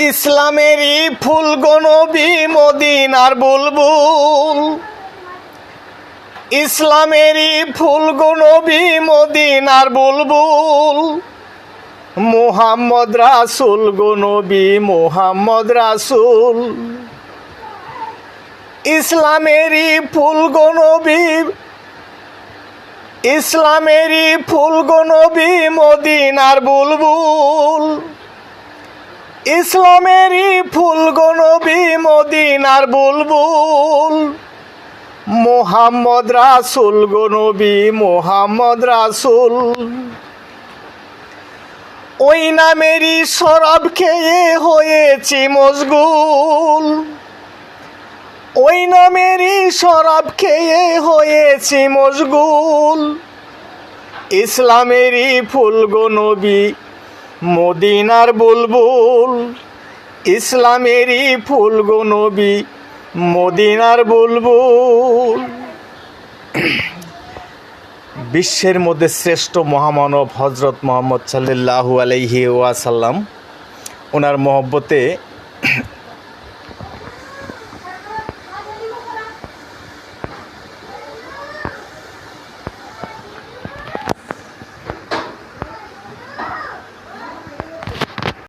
ইসলামেরই ফুল গো নবী মদিনার বুলবুল। ইসলামেরই ফুল গো নবী মদিনার বুলবুল। মুহাম্মদ রাসূল গো নবী মুহাম্মদ রাসূল। ইসলামেরই ফুল গো নবী, ইসলামেরই ফুল গো নবী মদিনার বুলবুল। ইসলামেরই ফুল গো নবী মদিনার বুলবুল। মুহাম্মদ রাসূল গো নবী মুহাম্মদ রাসূল। ওই নামেরই শরাব খেয়ে হয়েছি মশগুল। ওই নামেরই শরাব খেয়ে হয়েছি মশগুল। ইসলামেরই ফুল গো নবী মদিনার বুলবুল। ইসলামেরই ফুল গো নবী মদিনার বুলবুল। বিশ্বের মধ্যে শ্রেষ্ঠ মহামানব হজরত মুহাম্মদ সাল্লাল্লাহু আলাইহি ওয়াসাল্লাম, ওনার মহব্বতে